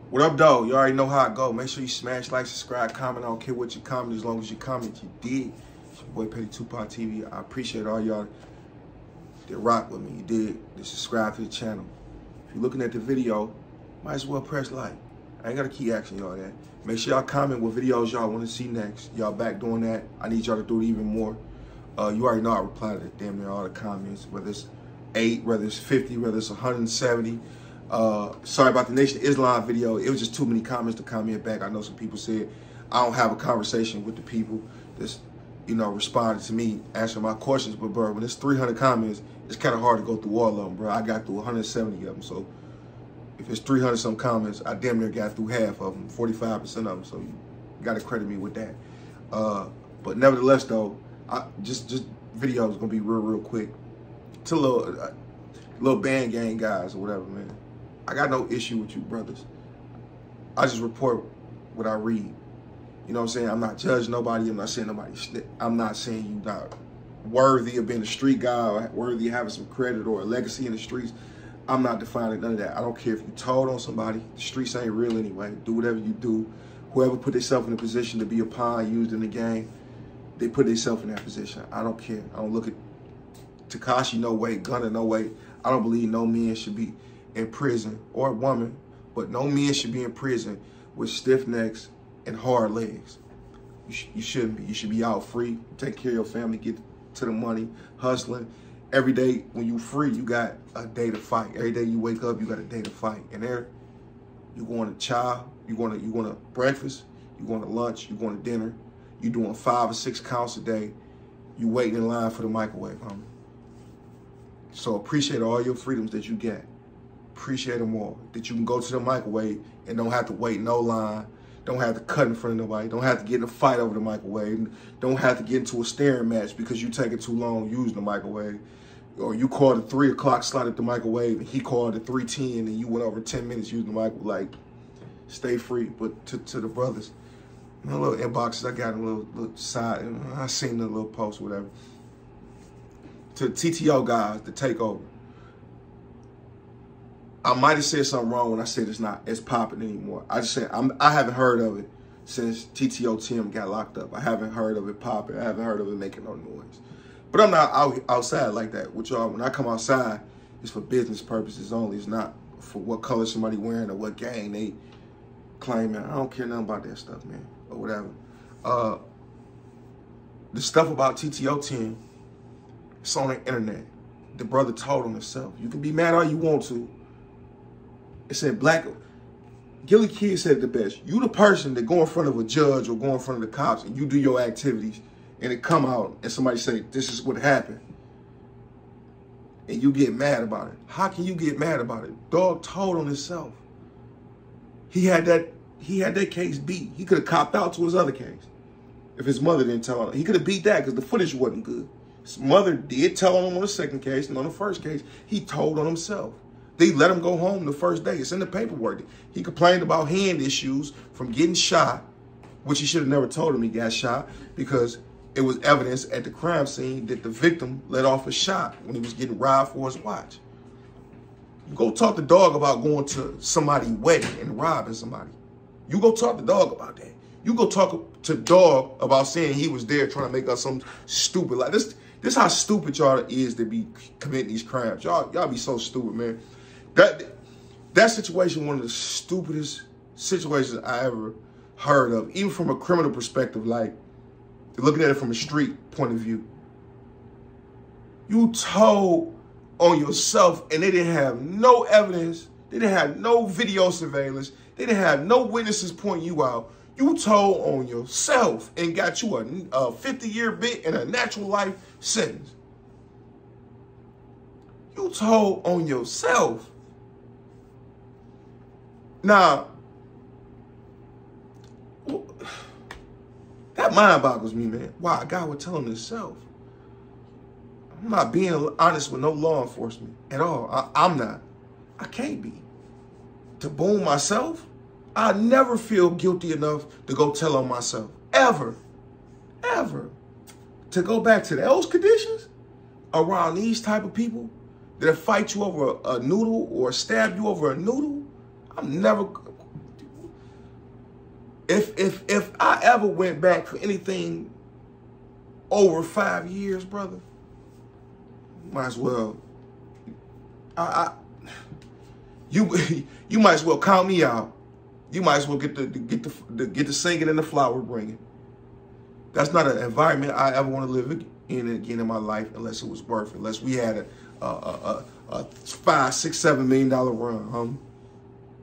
What up, though? You already know how it go. Make sure you smash, like, subscribe, comment. I don't care what you comment, as long as you comment, you did. It's your boy Petty Tupac TV. I appreciate all y'all that rock with me. You did. That subscribe to the channel. If you're looking at the video, might as well press like. I ain't got to keep asking y'all that. Make sure y'all comment what videos y'all want to see next. Y'all back doing that. I need y'all to do it even more. You already know I reply to damn near all the comments, whether it's 8, whether it's 50, whether it's 170. Sorry about the Nation of Islam video. It was just too many comments to comment back. I know some people said I don't have a conversation with the people that's, responding to me, answering my questions. But, bro, when it's 300 comments, it's kind of hard to go through all of them, bro. I got through 170 of them. So if it's 300 some comments, I damn near got through half of them, 45% of them. So you got to credit me with that. But nevertheless, though, just video is going to be real quick. It's a little band gang guys or whatever, man. I got no issue with you brothers. I just report what I read. You know what I'm saying? I'm not judging nobody. I'm not saying you not worthy of being a street guy or worthy of having some credit or a legacy in the streets. I'm not defining none of that. I don't care if you told on somebody. The streets ain't real anyway. Do whatever you do. Whoever put themselves in a position to be a pawn used in the game, they put themselves in that position. I don't care. I don't look at Tekashi no way, Gunna no way. I don't believe no men should be in prison, or a woman, but no men should be in prison with stiff necks and hard legs. You shouldn't be. You should be out free, take care of your family, get to the money, hustling. Every day when you free, you got a day to fight. Every day you wake up, you got a day to fight. And there, you going to chow, you going to breakfast, you going to lunch, you going to dinner, you doing 5 or 6 counts a day. You waiting in line for the microwave, homie. So appreciate all your freedoms that you get. Appreciate them all. That you can go to the microwave and don't have to wait no line. Don't have to cut in front of nobody. Don't have to get in a fight over the microwave. Don't have to get into a staring match because you taking too long using the microwave. Or you called at 3 o'clock slot at the microwave and he called at 3:10 and you went over 10 minutes using the microwave. Like, stay free. But to the brothers, my little inboxes, I got a little side. I seen the little post, whatever. To the TTO guys, the takeover. I might have said something wrong when I said it's popping anymore. I just said I haven't heard of it since TTO Tim got locked up. I haven't heard of it popping. I haven't heard of it making no noise. But I'm not outside like that with y'all. When I come outside, it's for business purposes only. It's not for what color somebody wearing or what gang they claiming. I don't care nothing about that stuff, man, or whatever. The stuff about TTO Tim, it's on the internet. The brother told on himself. You can be mad all you want to. It said Gilly Kid said it the best. You the person that go in front of a judge or go in front of the cops and you do your activities and it come out and somebody say, this is what happened. And you get mad about it. How can you get mad about it? Dog told on himself. He had that case beat. He could have copped out to his other case. If his mother didn't tell on him. He could have beat that because the footage wasn't good. His mother did tell on him on the second case, and on the first case, he told on himself. They let him go home the first day. It's in the paperwork. He complained about hand issues from getting shot, which he should have never told him he got shot because it was evidence at the crime scene that the victim let off a shot when he was getting robbed for his watch. You go talk to dog about going to somebody's wedding and robbing somebody. You go talk to dog about that. You go talk to dog about saying he was there trying to make us some stupid like this. This how stupid y'all is to be committing these crimes. Y'all be so stupid, man. That situation, one of the stupidest situations I ever heard of, even from a criminal perspective, like looking at it from a street point of view. You told on yourself and they didn't have no evidence. They didn't have no video surveillance. They didn't have no witnesses pointing you out. You told on yourself and got you a 50-year bit and a natural life sentence. You told on yourself. Now, that mind boggles me, man. Why a guy would tell on himself. I'm not being honest with no law enforcement at all. I'm not. I can't be. To boom myself, I never feel guilty enough to go tell on myself. Ever. Ever. To go back to those conditions around these type of people that fight you over a noodle or stab you over a noodle, I'm never, If I ever went back for anything over 5 years, brother, might as well. You might as well count me out. You might as well get the singing and the flower bringing. That's not an environment I ever want to live in again in my life, unless it was worth it. Unless we had a $5, $6, $7 million run.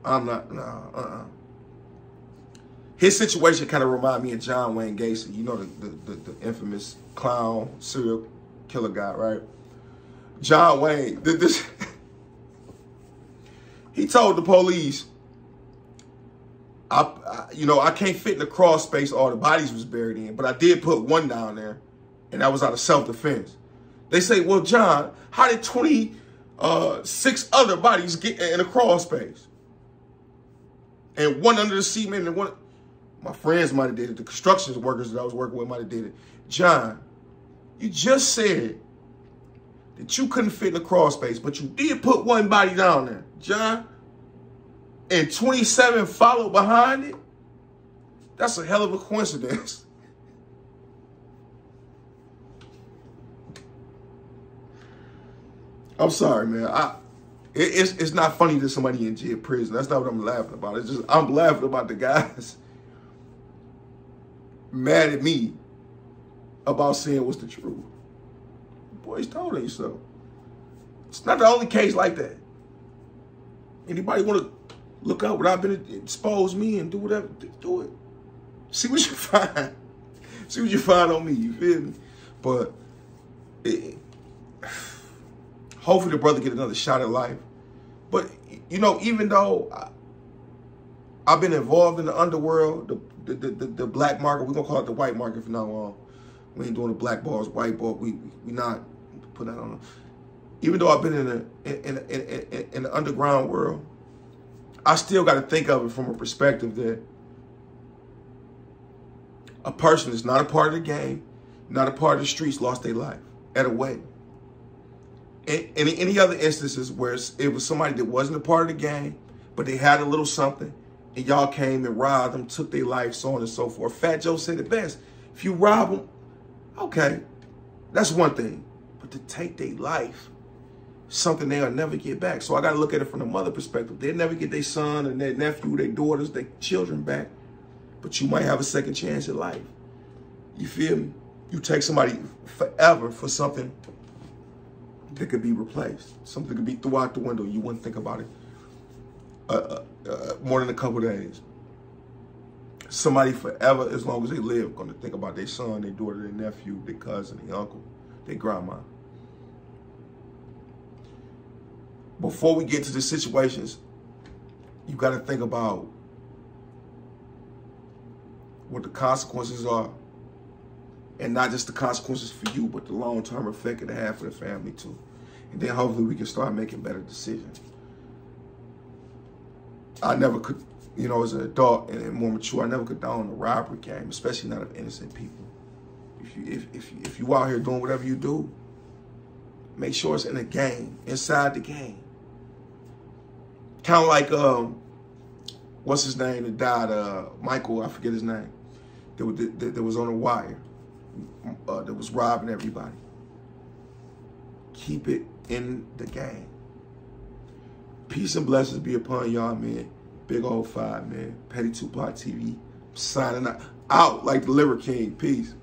I'm not. His situation kind of remind me of John Wayne Gacy. You know, the infamous clown serial killer guy, right? John Wayne, he told the police, I can't fit in the crawl space all the bodies was buried in, but I did put one down there, and that was out of self-defense. They say, well, John, how did 26 other bodies get in a crawl space? And one under the cement and one... My friends might have did it. The construction workers that I was working with might have did it. John, you just said that you couldn't fit in the crawl space, but you did put one body down there. John, and 27 followed behind it? That's a hell of a coincidence. I'm sorry, man. It's not funny that somebody in jail prison. That's not what I'm laughing about. It's just I'm laughing about the guys mad at me about saying what's the truth. Boys told you so. It's not the only case like that. Anybody want to look up what I've been expose me and do whatever, do it. See what you find. See what you find on me, you feel me? But hopefully the brother get another shot at life. But, you know, even though I've been involved in the underworld, the black market, we're going to call it the white market from now on. We ain't doing the black balls, white ball. We not putting that on. Even though I've been in the underground world, I still got to think of it from a perspective that a person that's not a part of the game, not a part of the streets, lost their life at a wedding. In any other instances where it was somebody that wasn't a part of the game, but they had a little something, and y'all came and robbed them, took their life, so on and so forth. Fat Joe said it best. If you rob them, okay, that's one thing. But to take their life, something they'll never get back. So I got to look at it from the mother perspective. They'll never get their son and their nephew, their daughters, their children back. But you might have a second chance at life. You feel me? You take somebody forever for something that could be replaced. Something could be thrown out the window. You wouldn't think about it more than a couple days. Somebody forever, as long as they live, going to think about their son, their daughter, their nephew, their cousin, their uncle, their grandma. Before we get to the situations, you got to think about what the consequences are. And not just the consequences for you, but the long-term effect it have for the family too. And then hopefully we can start making better decisions. I never could, you know, as an adult and more mature, I never condone the robbery game, especially not of innocent people. If you out here doing whatever you do, make sure it's in a game, inside the game. Kind of like, what's his name that died? Michael, I forget his name. That was on the wire. That was robbing everybody. Keep it in the game. Peace and blessings be upon y'all, man. Big old 5, man. Petty Tupac TV. Signing out like the Liver King. Peace.